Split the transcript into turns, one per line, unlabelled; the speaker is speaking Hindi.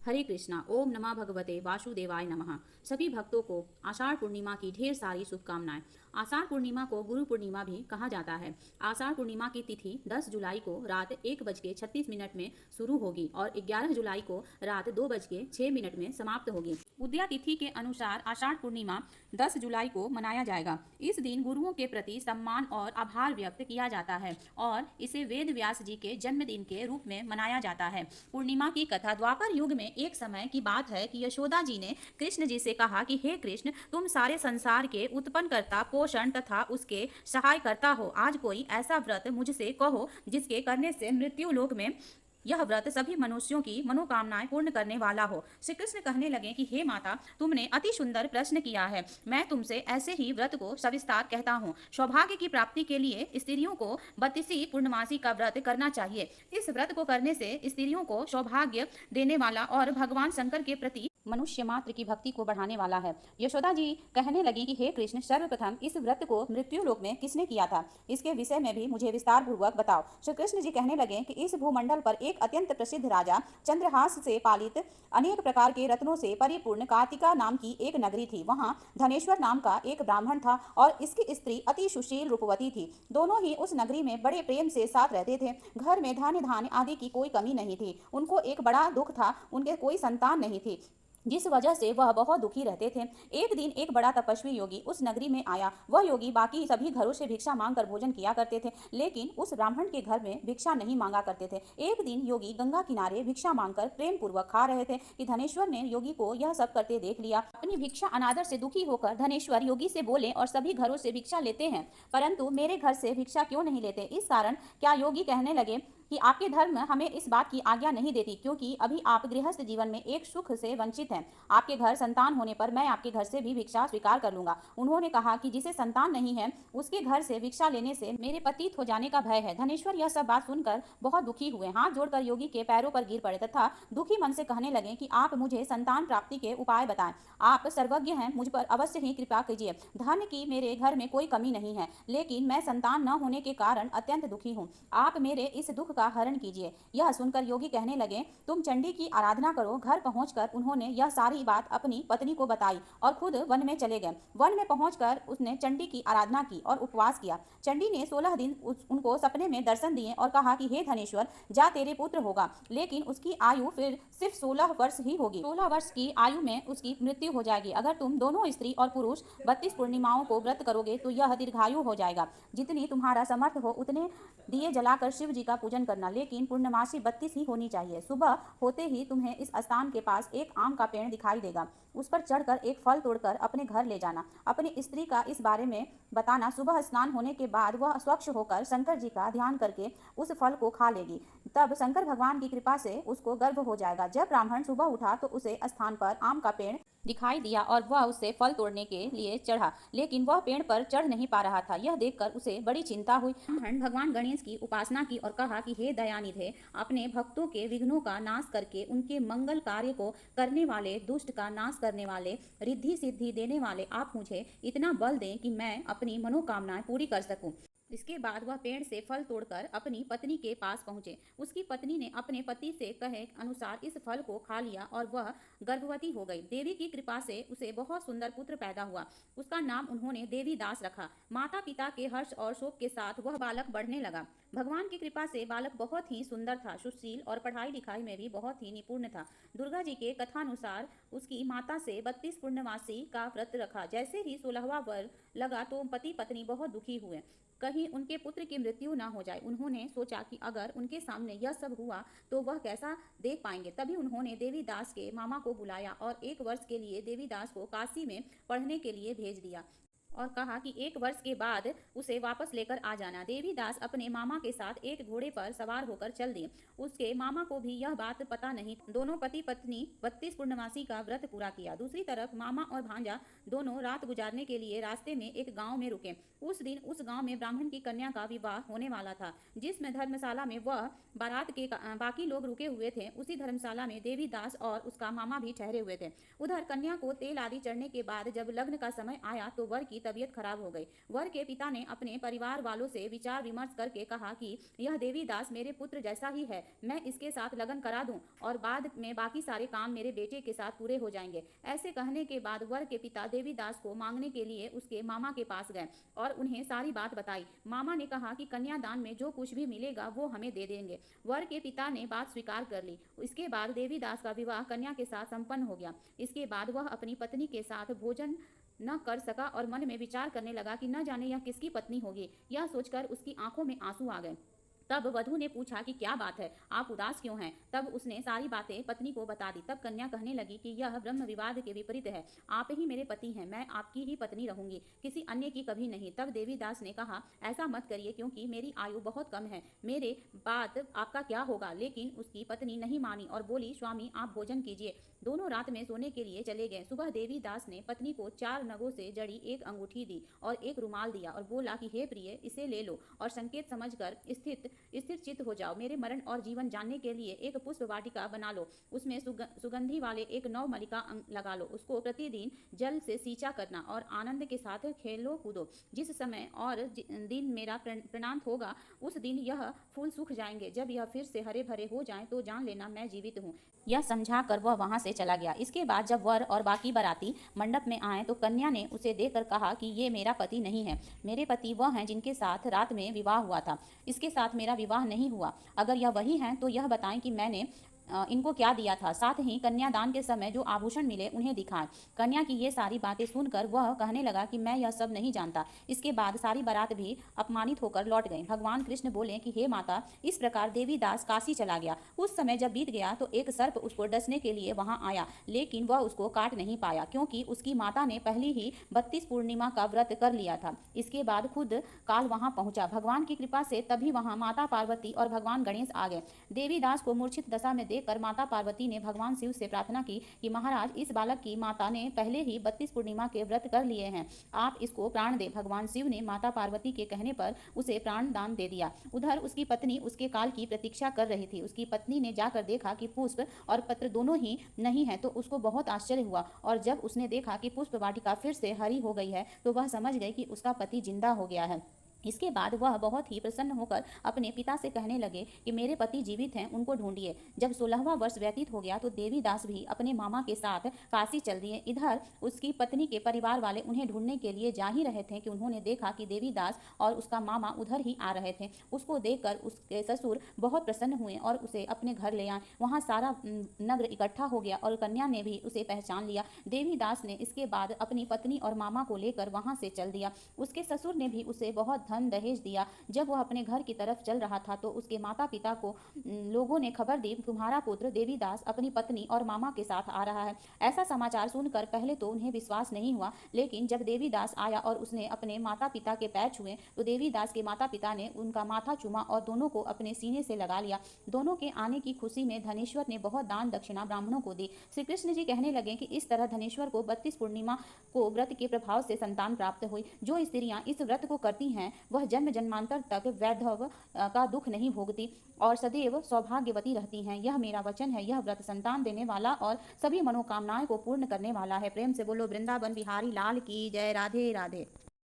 हरे कृष्णा। ओम नमः भगवते वासुदेवाय नमः। सभी भक्तों को आषाढ़ पूर्णिमा की ढेर सारी शुभकामनाएं। आषाढ़ पूर्णिमा को गुरु पूर्णिमा भी कहा जाता है। आषाढ़ पूर्णिमा की तिथि 10 जुलाई को रात 1:36 में शुरू होगी और 11 जुलाई को रात 2:06 में समाप्त होगी। उदया तिथि के अनुसार आषाढ़ पूर्णिमा 10 जुलाई को मनाया जाएगा। इस दिन गुरुओं के प्रति सम्मान और आभार व्यक्त किया जाता है और इसे वेद व्यास जी के जन्मदिन के रूप में मनाया जाता है। पूर्णिमा की कथा द्वापर युग में एक समय की बात है कि यशोदा जी ने कृष्ण जी से कहा कि हे कृष्ण, तुम सारे संसार के उत्पन्न करता, पोषण तथा उसके सहाय करता हो। आज कोई ऐसा व्रत मुझसे कहो जिसके करने से मृत्यु लोक में यह व्रत सभी मनुष्यों की मनोकामनाएं पूर्ण करने वाला हो। श्री कृष्ण कहने लगे कि हे माता, तुमने अति सुंदर प्रश्न किया है। मैं तुमसे ऐसे ही व्रत को सविस्तार कहता हूँ। सौभाग्य की प्राप्ति के लिए स्त्रियों को 32 पूर्णमासी का व्रत करना चाहिए। इस व्रत को करने से स्त्रियों को सौभाग्य देने वाला और भगवान शंकर के प्रति मनुष्य मात्र की भक्ति को बढ़ाने वाला है। यशोदा जी कहने लगी कि हे कृष्ण, सर्वप्रथम इस व्रत को मृत्यु लोक में किसने किया था, इसके विषय में भी मुझे विस्तार पूर्वक बताओ। श्री कृष्ण जी कहने लगे कि इस भूमंडल पर एक अत्यंत प्रसिद्ध राजा चंद्रहास से पालित अनेक प्रकार के रत्नों से परिपूर्ण कार्तिका नाम की एक नगरी थी। वहाँ धनेश्वर नाम का एक ब्राह्मण था और इसकी स्त्री अति सुशील रूपवती थी। दोनों ही उस नगरी में बड़े प्रेम से साथ रहते थे। घर में धान्य आदि की कोई कमी नहीं थी। उनको एक बड़ा दुख था, उनके कोई संतान नहीं थी, जिस वजह से वह बहुत दुखी रहते थे। एक दिन एक बड़ा तपस्वी योगी उस नगरी में आया। वह योगी बाकी सभी घरों से भिक्षा मांगकर भोजन किया करते थे, लेकिन उस ब्राह्मण के घर में भिक्षा नहीं मांगा करते थे। एक दिन योगी गंगा किनारे भिक्षा मांगकर प्रेम पूर्वक खा रहे थे कि धनेश्वर ने योगी को यह सब करते देख लिया। अपनी भिक्षा अनादर से दुखी होकर धनेश्वर योगी से बोले, और सभी घरों से भिक्षा लेते हैं, परंतु मेरे घर से भिक्षा क्यों नहीं लेते? इस कारण क्या योगी कहने लगे कि आपके धर्म हमें इस बात की आज्ञा नहीं देती, क्योंकि अभी आप गृहस्थ जीवन में एक सुख से वंचित हैं। आपके घर संतान होने पर मैं आपके घर से भी भिक्षा स्वीकार कर लूंगा। उन्होंने कहा कि जिसे संतान नहीं है उसके घर से भिक्षा लेने से मेरे पतित हो जाने का भय है। धनेश्वर यह सब बात सुनकर बहुत दुखी हुए। हाथ जोड़कर योगी के पैरों पर गिर पड़े तथा दुखी मन से कहने लगे कि आप मुझे संतान प्राप्ति के उपाय बताएं। आप सर्वज्ञ हैं, मुझ पर अवश्य ही कृपा कीजिए। धन की मेरे घर में कोई कमी नहीं है, लेकिन मैं संतान न होने के कारण अत्यंत दुखी हूँ। आप मेरे इस दुख का हरण कीजिए। यह सुनकर योगी कहने लगे, तुम चंडी की आराधना करो। घर पहुंचकर उन्होंने यह सारी बात अपनी पत्नी को बताई और खुद वन में चले गए। वन में पहुंचकर उसने चंडी की आराधना की और उपवास किया। चंडी ने 16 दिन उनको सपने में दर्शन दिए और कहा कि हे धनेश्वर, जा तेरे पुत्र होगा, लेकिन उसकी आयु फिर सिर्फ 16 वर्ष ही होगी। 16 वर्ष की आयु में उसकी मृत्यु हो जाएगी। अगर तुम दोनों स्त्री और पुरुष 32 पूर्णिमाओं को व्रत करोगे तो यह दीर्घायु हो जाएगा। जितनी तुम्हारा समर्थ हो उतने दिए जलाकर शिव जी का पूजन करना, लेकिन पूर्णमासी 32 ही होनी चाहिए। सुबह होते ही तुम्हें इस स्थान के पास एक आम का पेड़ दिखाई देगा। उस पर चढ़कर एक फल तोड़कर अपने घर ले जाना। अपनी स्त्री का इस बारे में बताना। सुबह स्नान होने के बाद वह स्वच्छ होकर शंकर जी का ध्यान करके उस फल को खा लेगी। तब शंकर भगवान की कृपा से उसको गर्भ हो जाएगा। जब ब्राह्मण सुबह उठा तो उसे स्थान पर आम का पेड़ दिखाई दिया और वह उससे फल तोड़ने के लिए चढ़ा, लेकिन वह पेड़ पर चढ़ नहीं पा रहा था। यह देखकर उसे बड़ी चिंता हुई। ब्राह्मण भगवान गणेश की उपासना की और कहा कि हे दयानिधे, अपने भक्तों के विघ्नों का नाश करके उनके मंगल कार्य को करने वाले, दुष्ट का नाश करने वाले, रिद्धि सिद्धि देने वाले आप मुझे इतना बल दें कि मैं अपनी मनोकामनाएं पूरी कर सकूं। इसके बाद वह पेड़ से फल तोड़कर अपनी पत्नी के पास पहुंचे। उसकी पत्नी ने अपने पति से कहे अनुसार इस फल को खा लिया और वह गर्भवती हो गई। देवी की कृपा से उसे बहुत सुंदर पुत्र पैदा हुआ। उसका नाम उन्होंने देवी दास रखा। माता पिता के हर्ष और शोक के साथ वह बालक बढ़ने लगा। भगवान की कृपा से बालक बहुत ही सुंदर था, सुशील और पढ़ाई लिखाई में भी बहुत ही निपुण था। दुर्गा जी के कथानुसार उसकी माता से 32 पूर्णमासी का व्रत रखा। जैसे ही 16वां वर लगा तो पति पत्नी बहुत दुखी हुए, कहीं उनके पुत्र की मृत्यु ना हो जाए। उन्होंने सोचा कि अगर उनके सामने यह सब हुआ तो वह कैसा देख पाएंगे। तभी उन्होंने देवीदास के मामा को बुलाया और 1 वर्ष के लिए देवीदास को काशी में पढ़ने के लिए भेज दिया और कहा कि 1 वर्ष के बाद उसे वापस लेकर आ जाना। देवीदास अपने मामा के साथ एक घोड़े पर सवार होकर चल दिए। उसके मामा को भी यह बात पता नहीं। दोनों पति पत्नी 32 पूर्णमासी का व्रत पूरा किया। दूसरी तरफ मामा और भांजा दोनों रात गुजारने के लिए रास्ते में एक गांव में रुके। उस दिन उस गांव में ब्राह्मण की कन्या का विवाह होने वाला था, जिसमें धर्मशाला में वह बारात के बाकी लोग रुके हुए थे। उसी धर्मशाला में देवीदास और उसका मामा भी ठहरे हुए थे। उधर कन्या को तेल आदि चढ़ने के बाद जब लग्न का समय आया तो वर की तबीयत खराब हो गई। वर के पिता ने अपने परिवार वालों से विचार विमर्श करके कहा कि यह देवीदास मेरे पुत्र जैसा ही है, मैं इसके साथ लगन करा दूं और बाद में बाकी सारे काम मेरे बेटे के साथ पूरे हो जाएंगे। ऐसे कहने के बाद वर के पिता देवीदास को मांगने के लिए उसके मामा के पास गए और उन्हें सारी बात बताई। मामा ने कहा कि कन्यादान में जो कुछ भी मिलेगा वो हमें दे देंगे। वर के पिता ने बात स्वीकार कर ली। इसके बाद देवीदास का विवाह कन्या के साथ संपन्न हो गया। इसके बाद वह अपनी पत्नी के साथ भोजन न कर सका और मन में विचार करने लगा कि न जाने यह किसकी पत्नी होगी। यह सोचकर उसकी आंखों में आंसू आ गए। तब वधू ने पूछा कि क्या बात है, आप उदास क्यों हैं? तब उसने सारी बातें पत्नी को बता दी। तब कन्या कहने लगी कि यह ब्रह्म विवाद के विपरीत है, आप ही मेरे पति हैं, मैं आपकी ही पत्नी रहूंगी, किसी अन्य की कभी नहीं। तब देवीदास ने कहा, ऐसा मत करिए क्योंकि मेरी आयु बहुत कम है, मेरे बाद आपका क्या होगा? लेकिन उसकी पत्नी नहीं मानी और बोली, स्वामी आप भोजन कीजिए। दोनों रात में सोने के लिए चले गए। सुबह देवीदास ने पत्नी को 4 नगों से जड़ी एक अंगूठी दी और एक रुमाल दिया और बोला कि हे प्रिय, इसे ले लो और संकेत समझकर स्थिर चित्त हो जाओ। मेरे मरण और जीवन जानने के लिए एक पुष्प वाटिका बना लो, उसमें सुगंधी वाले एक नव मलिका लगा लो, उसको प्रतिदिन जल से सींचा करना और आनंद के साथ खेलो कूदो। जिस समय और दिन मेरा प्रणांत होगा उस दिन यह फूल सूख जाएंगे। जब यह फिर से हरे भरे हो जाएं तो जान लेना मैं जीवित हूँ। यह समझा कर वह वहां से चला गया। इसके बाद जब वर और बाकी बाराती मंडप में आए तो कन्या ने उसे देखकर कहा कि ये मेरा पति नहीं है, मेरे पति वह हैं जिनके साथ रात में विवाह हुआ था, इसके साथ मेरा विवाह नहीं हुआ। अगर यह वही हैं तो यह बताएं कि मैंने इनको क्या दिया था, साथ ही कन्यादान के समय जो आभूषण मिले उन्हें दिखाएं। कन्या की ये सारी बातें सुनकर वह कहने लगा कि मैं यह सब नहीं जानता। इसके बाद सारी बारात भी अपमानित होकर लौट गई। भगवान कृष्ण बोले कि हे माता, इस प्रकार देवीदास काशी चला गया। उस समय जब बीत गया तो एक सर्प उसको डसने के लिए वहां आया, लेकिन वह उसको काट नहीं पाया क्योंकि उसकी माता ने पहले ही 32 पूर्णिमा का व्रत कर लिया था। इसके बाद खुद काल वहां पहुंचा। भगवान की कृपा से तभी वहां माता पार्वती और भगवान गणेश आ गए। देवीदास को मूर्छित दशा में देखकर माता पार्वती ने भगवान शिव से प्रार्थना की कि महाराज, इस बालक की माता ने पहले ही 32 पूर्णिमा के व्रत कर लिए हैं, आप इसको प्राण दे। भगवान शिव ने माता पार्वती के कहने पर उसे प्राण दान दे दिया। उधर उसकी पत्नी उसके काल की प्रतीक्षा कर रही थी। उसकी पत्नी ने जाकर देखा कि पुष्प और पत्र दोनों ही नहीं है तो उसको बहुत आश्चर्य हुआ और जब उसने देखा कि पुष्प वाटिका फिर से हरी हो गई है तो वह समझ गई कि उसका पति जिंदा हो गया है। इसके बाद वह बहुत ही प्रसन्न होकर अपने पिता से कहने लगे कि मेरे पति जीवित हैं, उनको ढूंढिए। जब 16वां वर्ष व्यतीत हो गया तो देवीदास भी अपने मामा के साथ काशी चल दिए। इधर उसकी पत्नी के परिवार वाले उन्हें ढूंढने के लिए जा ही रहे थे कि उन्होंने देखा कि देवीदास और उसका मामा उधर ही आ रहे थे। उसको देखकर उसके ससुर बहुत प्रसन्न हुए और उसे अपने घर ले आए। वहाँ सारा नगर इकट्ठा हो गया और कन्या ने भी उसे पहचान लिया। देवीदास ने इसके बाद अपनी पत्नी और मामा को लेकर वहाँ से चल दिया। उसके ससुर ने भी उसे बहुत धन दहेज दिया। जब वह अपने घर की तरफ चल रहा था तो उसके माता पिता को लोगों ने खबर दी, तुम्हारा पुत्र देवीदास अपनी पत्नी और मामा के साथ आ रहा है। ऐसा समाचार सुनकर पहले तो उन्हें विश्वास नहीं हुआ, लेकिन जब देवीदास आया और उसने अपने माता पिता के पैर छुए तो देवीदास के माता पिता ने उनका माथा चूमा और दोनों को अपने सीने से लगा लिया। दोनों के आने की खुशी में धनेश्वर ने बहुत दान दक्षिणा ब्राह्मणों को दी। श्री कृष्ण जी कहने लगे कि इस तरह धनेश्वर को 32 पूर्णिमा को व्रत के प्रभाव से संतान प्राप्त हुई। जो स्त्रियां इस व्रत को करती हैं वह जन्म जन्मांतर तक वैधव का दुख नहीं भोगती और सदैव सौभाग्यवती रहती हैं। यह मेरा वचन है। यह व्रत संतान देने वाला और सभी मनोकामनाएं को पूर्ण करने वाला है। प्रेम से बोलो वृंदावन बिहारी लाल की जय। राधे राधे।